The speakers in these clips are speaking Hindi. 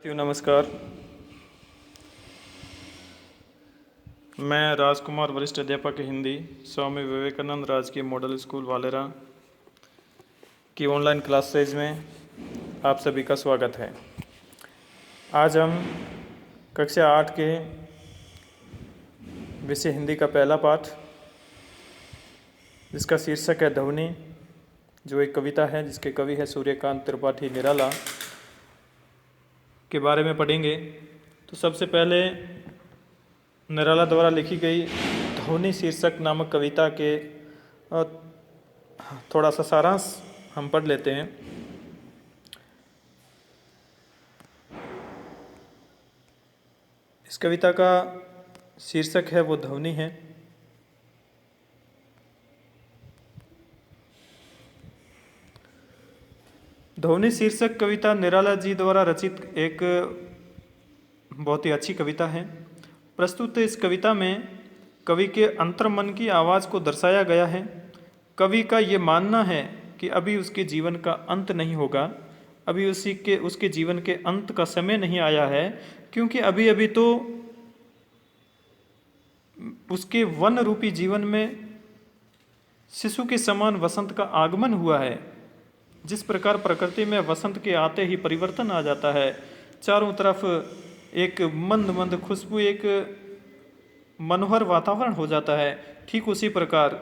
नमस्कार। मैं राजकुमार, वरिष्ठ अध्यापक हिंदी, स्वामी विवेकानंद राजकीय मॉडल स्कूल वालेरा की ऑनलाइन क्लासेज में आप सभी का स्वागत है। आज हम कक्षा 8 के विषय हिंदी का पहला पाठ, जिसका शीर्षक है ध्वनि, जो एक कविता है जिसके कवि है सूर्यकांत त्रिपाठी निराला, के बारे में पढ़ेंगे। तो सबसे पहले निराला द्वारा लिखी गई ध्वनि शीर्षक नामक कविता के थोड़ा सा सारांश हम पढ़ लेते हैं। इस कविता का शीर्षक है वो ध्वनि है। ध्वनि शीर्षक कविता निराला जी द्वारा रचित एक बहुत ही अच्छी कविता है। प्रस्तुत इस कविता में कवि के अंतर्मन की आवाज़ को दर्शाया गया है। कवि का ये मानना है कि अभी उसके जीवन का अंत नहीं होगा, अभी उसके जीवन के अंत का समय नहीं आया है, क्योंकि अभी अभी तो उसके वन रूपी जीवन में शिशु के समान वसंत का आगमन हुआ है। जिस प्रकार प्रकृति में वसंत के आते ही परिवर्तन आ जाता है, चारों तरफ एक मंद मंद खुशबू, एक मनोहर वातावरण हो जाता है, ठीक उसी प्रकार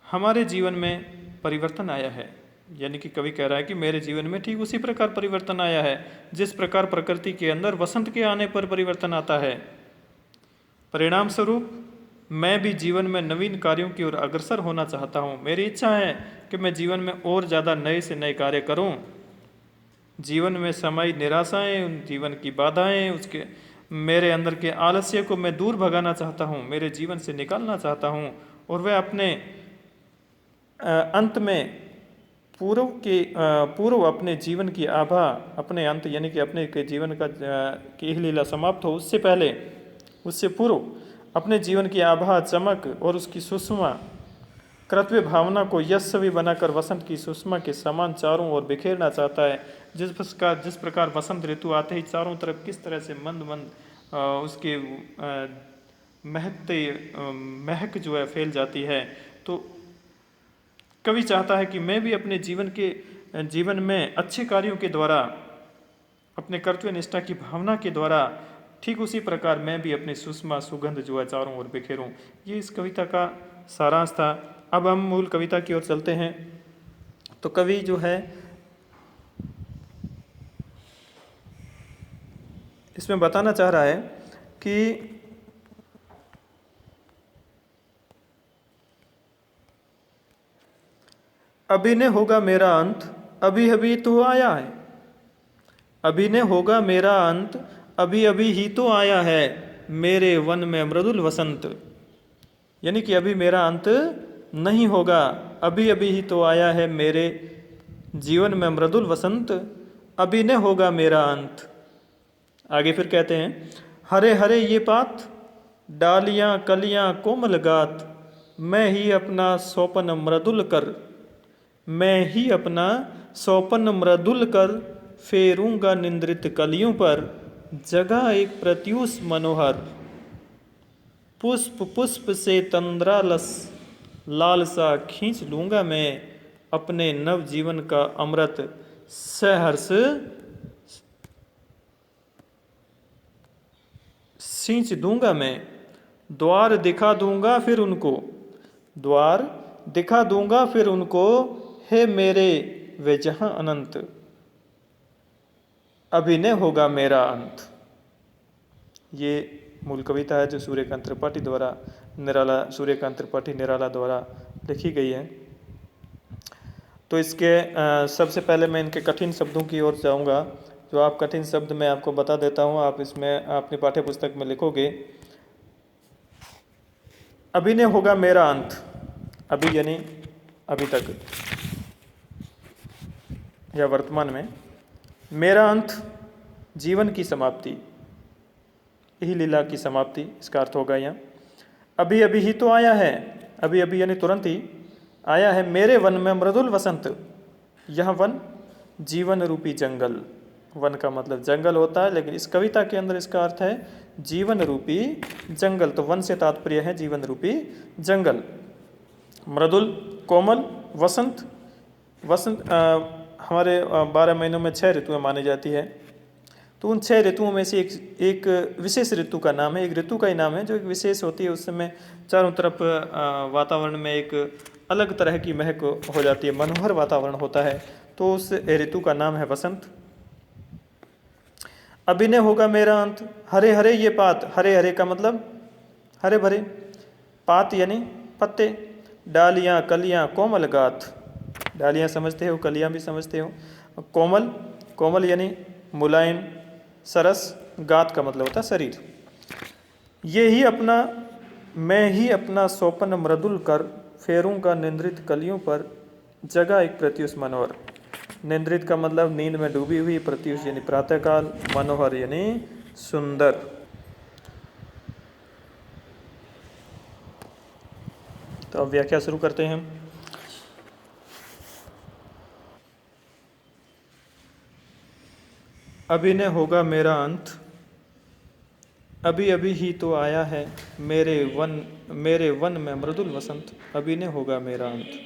हमारे जीवन में परिवर्तन आया है। यानी कि कवि कह रहा है कि मेरे जीवन में ठीक उसी प्रकार परिवर्तन आया है जिस प्रकार प्रकृति के अंदर वसंत के आने पर परिवर्तन आता है। परिणाम स्वरूप मैं भी जीवन में नवीन कार्यों की ओर अग्रसर होना चाहता हूँ। मेरी इच्छा है कि मैं जीवन में और ज़्यादा नए से नए कार्य करूँ। जीवन में समाई निराशाएं, जीवन की बाधाएं, उसके मेरे अंदर के आलस्य को मैं दूर भगाना चाहता हूँ, मेरे जीवन से निकालना चाहता हूँ, और वह अपने अंत में पूर्व अपने जीवन की आभा, अपने अंत यानी कि अपने के जीवन का की लीला समाप्त हो उससे पहले, उससे पूर्व अपने जीवन की आभा, चमक और उसकी सुषमा कर्तव्य भावना को यशस्वी बनाकर वसंत की सुषमा के समान चारों ओर बिखेरना चाहता है। जिस प्रकार वसंत ऋतु आते ही चारों तरफ किस तरह से मंद मंद उसके महक जो है फैल जाती है, तो कवि चाहता है कि मैं भी अपने जीवन में अच्छे कार्यों के द्वारा, अपने कर्तव्य निष्ठा की भावना के द्वारा ठीक उसी प्रकार मैं भी अपनी सुषमा सुगंध जो है चारों ओर बिखेरूं। ये इस कविता का सारांश था। अब हम मूल कविता की ओर चलते हैं। तो कवि जो है इसमें बताना चाह रहा है कि अभी ने होगा मेरा अंत, अभी अभी तो आया है। अभी ने होगा मेरा अंत, अभी अभी ही तो आया है, मेरे वन में मृदुल वसंत। यानी कि अभी मेरा अंत नहीं होगा, अभी अभी ही तो आया है मेरे जीवन में मृदुल वसंत, अभी न होगा मेरा अंत। आगे फिर कहते हैं, हरे हरे ये पात, डालियां कलियां कोमल गात, मैं ही अपना सौपन मृदुल कर, मैं ही अपना सौपन मृदुल कर, फेरूंगा निंद्रित कलियों पर, जगह एक प्रत्युष मनोहर, पुष्प पुष्प से तंद्रालस लालसा खींच लूंगा मैं, अपने नव जीवन का अमृत सहर्ष सींच दूंगा मैं। द्वार दिखा दूंगा फिर उनको, द्वार दिखा दूंगा फिर उनको, हे मेरे वे जहां अनंत, अभी न होगा मेरा अंत। ये मूल कविता है जो सूर्यकांत त्रिपाठी निराला द्वारा लिखी गई है। तो इसके सबसे पहले मैं इनके कठिन शब्दों की ओर जाऊंगा। जो आप कठिन शब्द मैं आपको बता देता हूं, आप इसमें अपनी पाठ्य पुस्तक में लिखोगे। अभी न होगा मेरा अंत, अभी यानी अभी तक या वर्तमान में, मेरा अंत जीवन की समाप्ति, यही लीला की समाप्ति, इसका अर्थ होगा यहाँ। अभी अभी ही तो आया है, अभी अभी यानी तुरंत ही आया है, मेरे वन में मृदुल वसंत। यह वन जीवन रूपी जंगल, वन का मतलब जंगल होता है, लेकिन इस कविता के अंदर इसका अर्थ है जीवन रूपी जंगल। तो वन से तात्पर्य है जीवन रूपी जंगल। मृदुल, कोमल, वसंत। वसंत हमारे 12 महीनों में 6 ऋतुएं मानी जाती है। तो उन 6 ऋतुओं में से एक विशेष ऋतु का नाम है, एक ऋतु का ही नाम है जो एक विशेष होती है। उस समय चारों तरफ वातावरण में एक अलग तरह की महक हो जाती है, मनोहर वातावरण होता है। तो उस ऋतु का नाम है वसंत। अभिनय होगा मेरा अंत, हरे हरे ये पात। हरे हरे का मतलब हरे भरे, पात यानी पत्ते, डालियाँ कलियाँ कोमल गात। डालियाँ समझते हो, कलियाँ भी समझते हो। कोमल, कोमल यानी मुलायम, सरस, गात का मतलब होता है शरीर। ये ही अपना, मैं ही अपना सोपन मृदुल कर, फेरूंगा निंद्रित कलियों पर, जगह एक प्रत्युष मनोहर। निंद्रित का मतलब नींद में डूबी हुई, प्रत्युष यानी प्रातःकाल, मनोहर यानी सुंदर। तो अब व्याख्या शुरू करते हैं। अभिनय होगा मेरा अंत, अभी अभी ही तो आया है मेरे वन में मृदुल वसंत। अभिनय होगा मेरा अंत।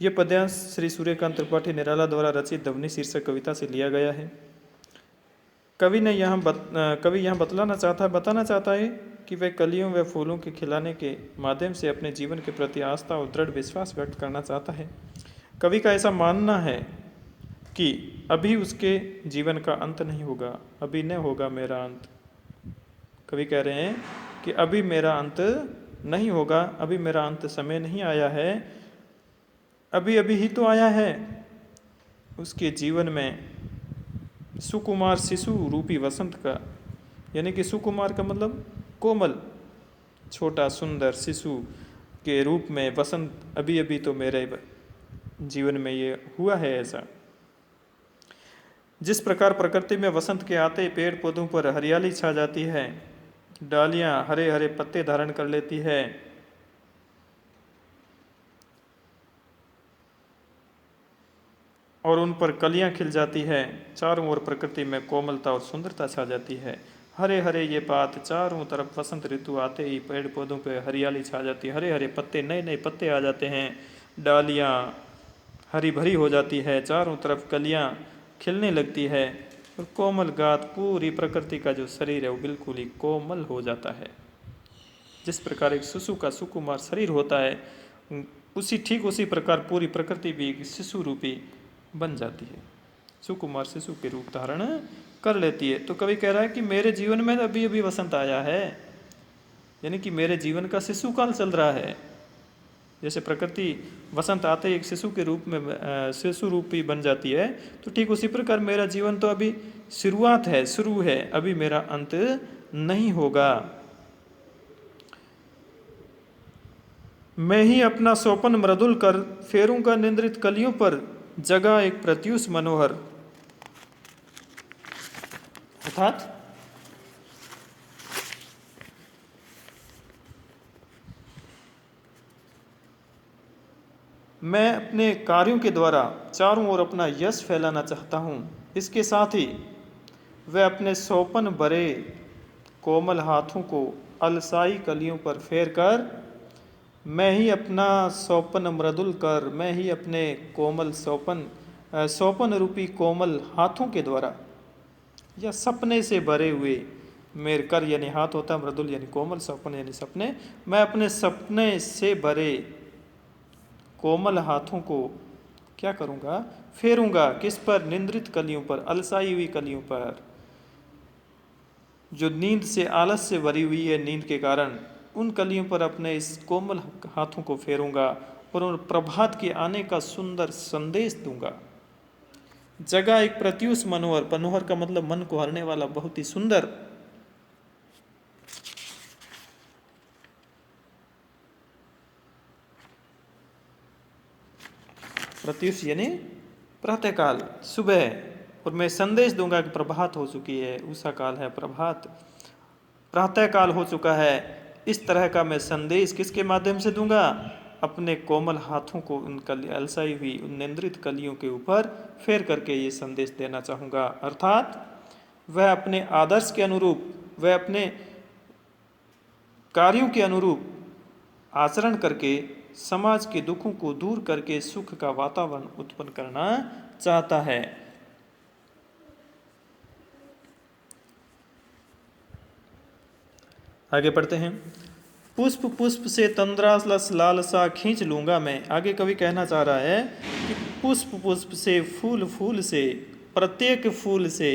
ये पद्यांश श्री सूर्यकांत त्रिपाठी निराला द्वारा रचित ध्वनि शीर्षक कविता से लिया गया है। कवि यहाँ बताना चाहता है कि वह कलियों व फूलों के खिलाने के माध्यम से अपने जीवन के प्रति आस्था और दृढ़ विश्वास व्यक्त करना चाहता है। कवि का ऐसा मानना है कि अभी उसके जीवन का अंत नहीं होगा, अभी न होगा मेरा अंत। कवि कह रहे हैं कि अभी मेरा अंत नहीं होगा, अभी मेरा अंत समय नहीं आया है, अभी अभी ही तो आया है। उसके जीवन में सुकुमार शिशु रूपी वसंत का, यानी कि सुकुमार का मतलब कोमल, छोटा सुंदर शिशु के रूप में वसंत अभी अभी तो मेरे जीवन में ये हुआ है। ऐसा जिस प्रकार प्रकृति में वसंत के आते पेड़ पौधों पर हरियाली छा जाती है, डालियां हरे हरे पत्ते धारण कर लेती है, और उन पर कलियां खिल जाती है, चारों ओर प्रकृति में कोमलता और सुंदरता छा जाती है। हरे हरे ये पात, चारों तरफ वसंत ऋतु आते ही पेड़ पौधों पर हरियाली छा जाती है, हरे हरे पत्ते, नए नए पत्ते आ जाते हैं, डालियां हरी भरी हो जाती है, चारों तरफ कलियां खिलने लगती है, और कोमल गात, पूरी प्रकृति का जो शरीर है वो बिल्कुल ही कोमल हो जाता है। जिस प्रकार एक शिशु का सुकुमार शरीर होता है, ठीक उसी प्रकार पूरी प्रकृति भी एक शिशु रूपी बन जाती है, सुकुमार शिशु के रूप धारण कर लेती है। तो कवि कह रहा है कि मेरे जीवन में अभी अभी वसंत आया है, यानी कि मेरे जीवन का शिशु काल चल रहा है। जैसे प्रकृति वसंत आते ही एक शिशु के रूप में शिशु रूपी बन जाती है, तो ठीक उसी प्रकार मेरा जीवन तो अभी शुरुआत है, शुरू है, अभी मेरा अंत नहीं होगा। मैं ही अपना सोपन मृदुल कर, फेरूंगा निंद्रित कलियों पर, जगह एक प्रत्युष मनोहर। अर्थात मैं अपने कार्यों के द्वारा चारों ओर अपना यश फैलाना चाहता हूँ। इसके साथ ही वह अपने सोपन भरे कोमल हाथों को अलसाई कलियों पर फेर कर, मैं ही अपना सोपन मृदुल कर, मैं ही अपने कोमल सोपन रूपी कोमल हाथों के द्वारा, या सपने से भरे हुए, मेर कर यानी हाथ होता है, मृदुल यानी कोमल, सोपन यानी सपने, मैं अपने सपने से भरे कोमल हाथों को क्या करूँगा, फेरूंगा। किस पर? निंद्रित कलियों पर, अलसाई हुई कलियों पर, जो नींद से, आलस से भरी हुई है नींद के कारण, उन कलियों पर अपने इस कोमल हाथों को फेरूंगा और उन प्रभात के आने का सुंदर संदेश दूंगा। जगह एक प्रत्युष मनोहर, मनोहर का मतलब मन को हरने वाला, बहुत ही सुंदर। प्रत्युष यानी प्रातःकाल, सुबह, और मैं संदेश दूंगा कि प्रभात हो चुकी है, उषा काल है, प्रभात प्रातःकाल हो चुका है। इस तरह का मैं संदेश किसके माध्यम से दूंगा? अपने कोमल हाथों को उन अलसाई हुई उन निंद्रित कलियों के ऊपर फेर करके ये संदेश देना चाहूँगा। अर्थात वह अपने आदर्श के अनुरूप, वह अपने कार्यों के अनुरूप आचरण करके समाज के दुखों को दूर करके सुख का वातावरण उत्पन्न करना चाहता है। आगे पढ़ते हैं। पुष्प पुष्प से तंद्रालस लालसा खींच लूंगा मैं। आगे कवि कहना चाह रहा है कि पुष्प पुष्प से, फूल फूल से, प्रत्येक फूल से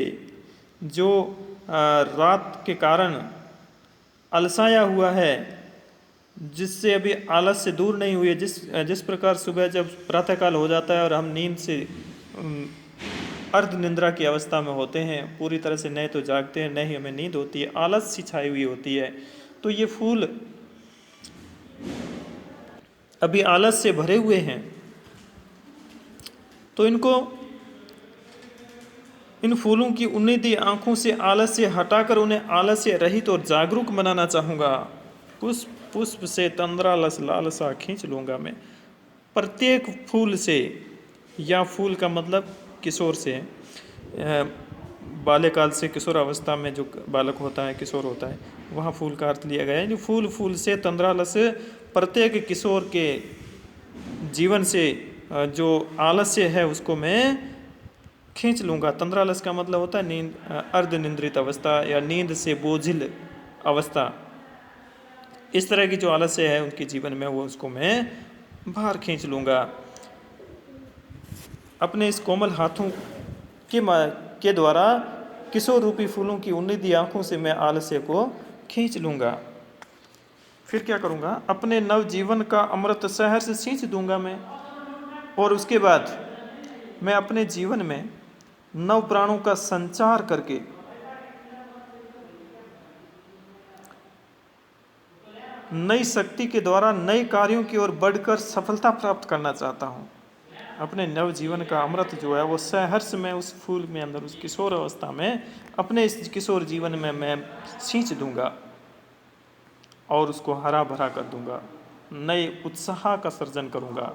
जो रात के कारण अलसाया हुआ है, जिससे अभी आलस से दूर नहीं हुई है, जिस प्रकार सुबह जब प्रातःकाल हो जाता है और हम नींद से अर्ध निंद्रा की अवस्था में होते हैं, पूरी तरह से नहीं तो जागते हैं, नहीं हमें नींद होती है, आलस सी छाई हुई होती है, तो ये फूल अभी आलस से भरे हुए हैं, तो इन फूलों की उन्नीदी आंखों से आलस्य हटाकर उन्हें आलस्य रहित और जागरूक बनाना चाहूँगा। पुष्प पुष्प से तंद्रालस लालसा खींच लूँगा मैं। प्रत्येक फूल से, या फूल का मतलब किशोर से, बाल्यकाल से किशोर अवस्था में जो बालक होता है, किशोर होता है, वहाँ फूल का अर्थ लिया गया है। जो फूल फूल से तंद्रालस, प्रत्येक किशोर के जीवन से जो आलस्य है उसको मैं खींच लूँगा। तंद्रालस का मतलब होता है नींद, अर्ध निंद्रित अवस्था या नींद से बोझिल अवस्था। इस तरह की जो आलस्य है उनके जीवन में, वो उसको मैं बाहर खींच लूँगा। अपने इस कोमल हाथों के द्वारा किशोर रूपी फूलों की उन्नीदी आँखों से मैं आलस्य को खींच लूँगा। फिर क्या करूँगा? अपने नवजीवन का अमृत सहर्ष सींच दूँगा मैं। और उसके बाद मैं अपने जीवन में नव प्राणों का संचार करके नई शक्ति के द्वारा नए कार्यों की ओर बढ़कर सफलता प्राप्त करना चाहता हूँ। अपने नव जीवन का अमृत जो है वो सहर्ष में उस फूल में अंदर, उस किशोर अवस्था में, अपने इस किशोर जीवन में मैं सींच दूंगा और उसको हरा भरा कर दूंगा। नए उत्साह का सर्जन करूंगा,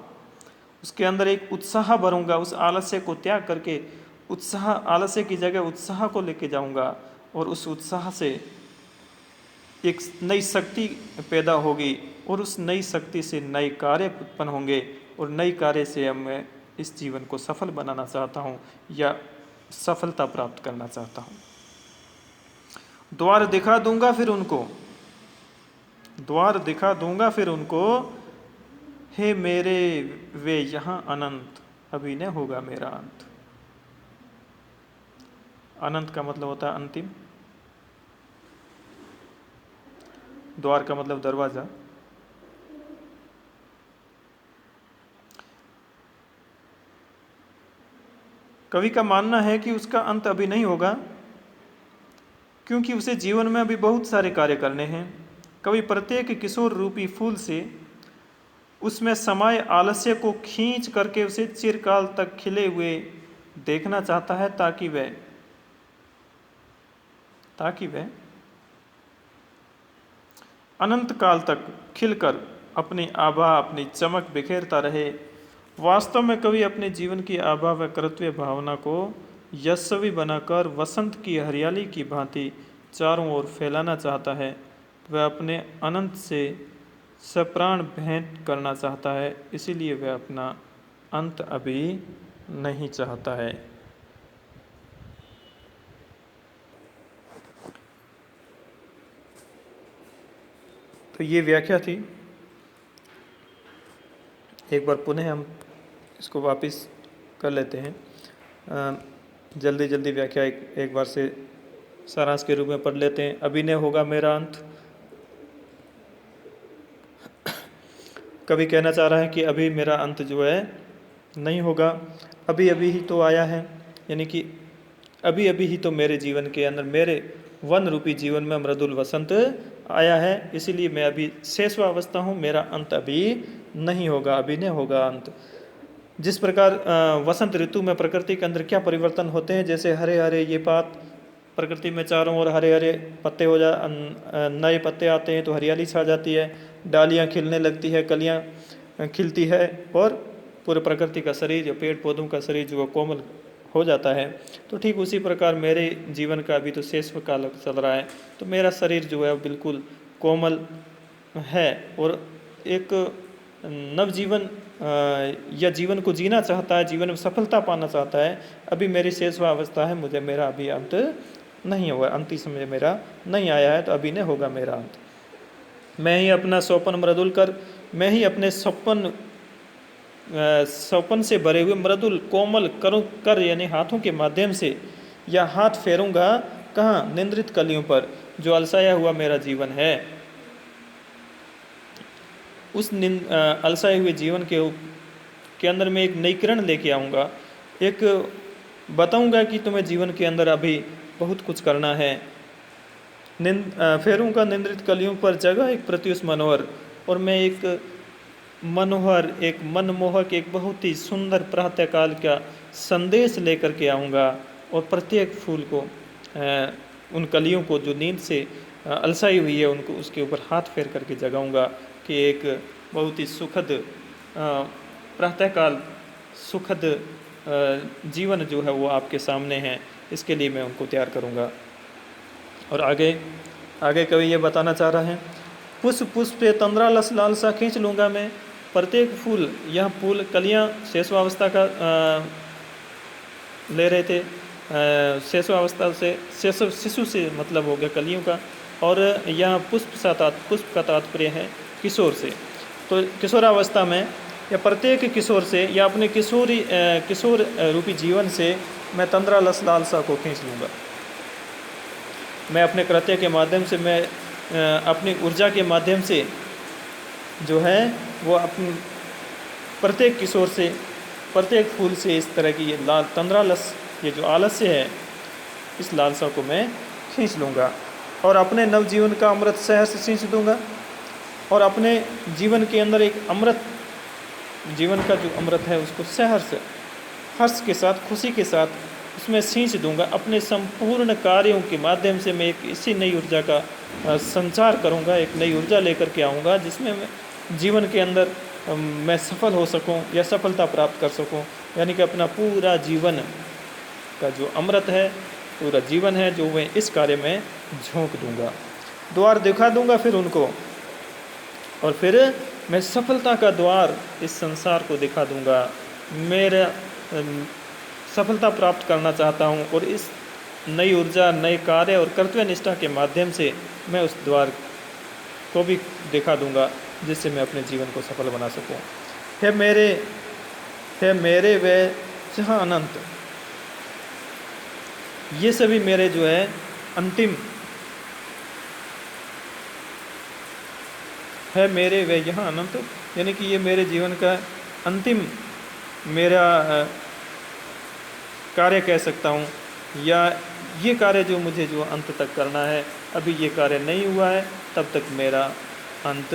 उसके अंदर एक उत्साह भरूंगा। उस आलस्य को त्याग करके उत्साह, आलस्य की जगह उत्साह को लेके जाऊंगा और उस उत्साह से एक नई शक्ति पैदा होगी और उस नई शक्ति से नए कार्य उत्पन्न होंगे और नई कार्य से मैं इस जीवन को सफल बनाना चाहता हूँ या सफलता प्राप्त करना चाहता हूँ। द्वार दिखा दूंगा फिर उनको, द्वार दिखा दूंगा फिर उनको, हे मेरे वे यहाँ अनंत, अभी न होगा मेरा अंत। अनंत का मतलब होता है अंतिम, द्वार का मतलब दरवाजा। कवि का मानना है कि उसका अंत अभी नहीं होगा, क्योंकि उसे जीवन में अभी बहुत सारे कार्य करने हैं। कवि प्रत्येक किशोर रूपी फूल से उसमें समाये आलस्य को खींच करके उसे चिरकाल तक खिले हुए देखना चाहता है, ताकि वह अनंत काल तक खिलकर अपनी आभा, अपनी चमक बिखेरता रहे। वास्तव में कवि अपने जीवन की आभा व कर्तव्य भावना को यशस्वी बनाकर वसंत की हरियाली की भांति चारों ओर फैलाना चाहता है। वह अपने अनंत से सप्राण भेंट करना चाहता है, इसीलिए वह अपना अंत अभी नहीं चाहता है। तो ये व्याख्या थी। एक बार पुनः हम इसको वापस कर लेते हैं। जल्दी जल्दी व्याख्या एक बार से सारांश के रूप में पढ़ लेते हैं। अभी न होगा मेरा अंत। कवि कहना चाह रहा है कि अभी मेरा अंत जो है नहीं होगा, अभी अभी ही तो आया है, यानी कि अभी अभी ही तो मेरे जीवन के अंदर, मेरे वन रूपी जीवन में मृदुल वसंत आया है, इसीलिए मैं अभी शेषवावस्था हूँ, मेरा अंत अभी नहीं होगा, अभी नहीं होगा अंत। जिस प्रकार वसंत ऋतु में प्रकृति के अंदर क्या परिवर्तन होते हैं, जैसे हरे हरे ये पात, प्रकृति में चारों ओर हरे हरे पत्ते हो नए पत्ते आते हैं तो हरियाली छा जाती है, डालियाँ खिलने लगती है, कलियाँ खिलती है और पूरे प्रकृति का शरीर या पेड़ पौधों का शरीर जो कोमल हो जाता है। तो ठीक उसी प्रकार मेरे जीवन का अभी तो शेष काल चल रहा है, तो मेरा शरीर जो है वो बिल्कुल कोमल है और एक नवजीवन या जीवन को जीना चाहता है, जीवन में सफलता पाना चाहता है। अभी मेरी शेष अवस्था है, मुझे मेरा अभी अंत नहीं हुआ, अंतिम समय मेरा नहीं आया है, तो अभी नहीं होगा मेरा अंत। मैं ही अपना स्वपन मृदुल कर, मैं ही अपने स्वपन से भरे हुए मृदुल कोमल कर यानी हाथों के माध्यम से या हाथ फेरूंगा कहाँ, निंद्रित कलियों पर, जो अलसाया हुआ मेरा जीवन है। उस अलसाए हुए जीवन के अंदर मैं एक नई किरण लेके आऊँगा, एक बताऊँगा कि तुम्हें जीवन के अंदर अभी बहुत कुछ करना है। फेरूंगा निंद्रित कलियों पर जगह एक प्रत्युष मनोहर, और मैं एक मनोहर, एक मनमोहक, एक बहुत ही सुंदर प्रातःकाल का संदेश लेकर के आऊँगा और प्रत्येक फूल को, उन कलियों को जो नींद से अलसाई हुई है, उनको उसके ऊपर हाथ फेर करके जगाऊँगा कि एक बहुत ही सुखद प्रातःकाल, सुखद जीवन जो है वो आपके सामने है। इसके लिए मैं उनको तैयार करूँगा। और आगे कवि ये बताना चाह रहा है, पुष्प पुष्प पे तंद्रा लालसा खींच लूँगा मैं, प्रत्येक फूल, यह फूल कलियाँ शेषवावस्था का ले रहे थे, शेषवावस्था से शिशु से मतलब हो गया कलियों का, और यहाँ पुष्प का तात्पर्य है किशोर से। तो किशोरावस्था में या प्रत्येक किशोर से या अपने किशोर रूपी जीवन से मैं तंद्रा लालसा को खींच लूँगा। मैं अपने कृत्य के माध्यम से, मैं अपनी ऊर्जा के माध्यम से जो है वो अपनी प्रत्येक किशोर से, प्रत्येक फूल से इस तरह की ये ये जो आलस्य है, इस लालसा को मैं खींच लूँगा और अपने नवजीवन का अमृत शहर से खींच दूँगा। और अपने जीवन के अंदर एक अमृत, जीवन का जो अमृत है उसको शहर से हर्ष के साथ, खुशी के साथ उसमें सींच दूंगा। अपने संपूर्ण कार्यों के माध्यम से मैं एक इसी नई ऊर्जा का संचार करूंगा, एक नई ऊर्जा लेकर के आऊंगा, जिसमें मैं जीवन के अंदर मैं सफल हो सकूं या सफलता प्राप्त कर सकूं। यानी कि अपना पूरा जीवन का जो अमृत है, पूरा जीवन है, जो मैं इस कार्य में झोंक दूंगा, द्वार दिखा दूंगा फिर उनको, और फिर मैं सफलता का द्वार इस संसार को दिखा दूंगा। मेरा सफलता प्राप्त करना चाहता हूं और इस नई ऊर्जा, नए कार्य और कर्तव्य निष्ठा के माध्यम से मैं उस द्वार को भी दिखा दूंगा, जिससे मैं अपने जीवन को सफल बना सकूं। है मेरे वे जहाँ अनंत, ये सभी मेरे जो है अंतिम है, मेरे वे यहाँ अनंत, यानी कि ये मेरे जीवन का अंतिम मेरा कार्य कह सकता हूँ, या ये कार्य जो मुझे जो अंत तक करना है, अभी ये कार्य नहीं हुआ है, तब तक मेरा अंत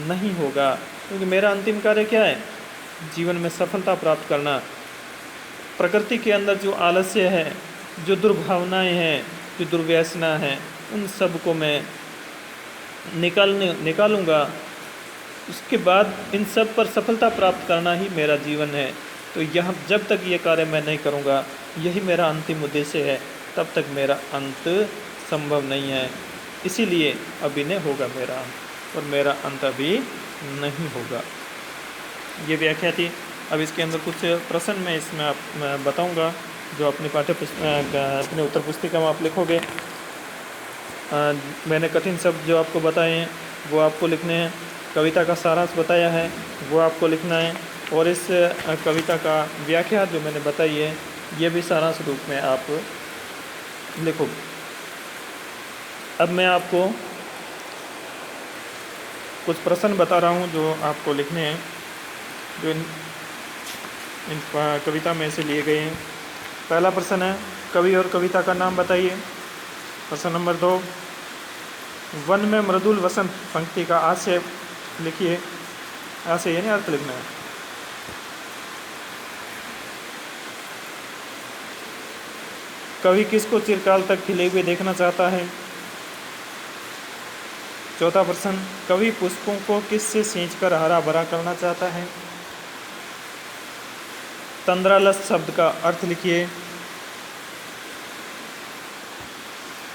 नहीं होगा। क्योंकि मेरा अंतिम कार्य क्या है? जीवन में सफलता प्राप्त करना। प्रकृति के अंदर जो आलस्य है, जो दुर्भावनाएं हैं, जो दुर्व्यसना है, उन सब को मैं निकालूंगा। उसके बाद इन सब पर सफलता प्राप्त करना ही मेरा जीवन है। तो यह जब तक ये कार्य मैं नहीं करूँगा, यही मेरा अंतिम उद्देश्य है, तब तक मेरा अंत संभव नहीं है। इसीलिए अभी नहीं होगा मेरा अंत, और मेरा अंत अभी नहीं होगा। ये व्याख्या थी। अब इसके अंदर कुछ प्रश्न मैं इसमें बताऊंगा, जो अपनी अपने उत्तर पुस्तिका में आप लिखोगे। मैंने कठिन शब्द जो आपको बताए हैं वो आपको लिखने हैं, कविता का सारांश बताया है वो आपको लिखना है, और इस कविता का व्याख्या जो मैंने बताई है ये भी सारांश रूप में आप लिखो। अब मैं आपको कुछ प्रश्न बता रहा हूँ जो आपको लिखने हैं, जो इन कविता में से लिए गए हैं। पहला प्रश्न है, कवि और कविता का नाम बताइए। प्रश्न नंबर 2, वन में मृदुल वसंत पंक्ति का आशय लिखिए। आशय यानी अर्थ लिखना है। कवि किसको चिरकाल तक खिले हुए देखना चाहता है? चौथा प्रश्न, कवि पुष्पों को किससे सींचकर हरा भरा करना चाहता है? तंद्रालस शब्द का अर्थ लिखिए।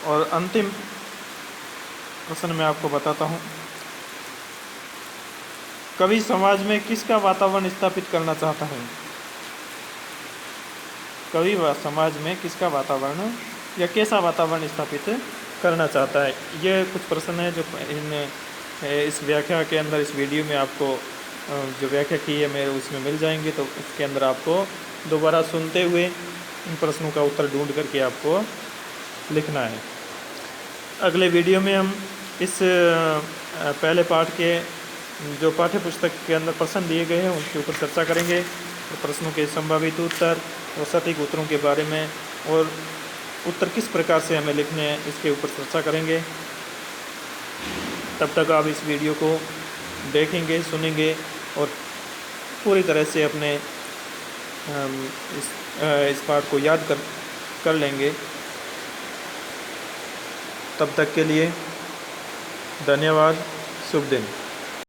और अंतिम प्रश्न मैं आपको बताता हूँ, कवि समाज में किसका वातावरण स्थापित करना चाहता है? कवि समाज में किसका वातावरण या कैसा वातावरण स्थापित करना चाहता है? ये कुछ प्रश्न हैं जो इस व्याख्या के अंदर, इस वीडियो में आपको जो व्याख्या की है मेरे उसमें मिल जाएंगे। तो उसके अंदर आपको दोबारा सुनते हुए इन प्रश्नों का उत्तर ढूंढ करके आपको लिखना है। अगले वीडियो में हम इस पहले पाठ के जो पाठ्य पुस्तक के अंदर प्रश्न दिए गए हैं उनके ऊपर चर्चा करेंगे, और प्रश्नों के संभावित उत्तर और सटीक उत्तरों के बारे में और उत्तर किस प्रकार से हमें लिखने हैं इसके ऊपर चर्चा करेंगे। तब तक आप इस वीडियो को देखेंगे, सुनेंगे और पूरी तरह से अपने इस पाठ को याद कर लेंगे। तब तक के लिए धन्यवाद। शुभ दिन।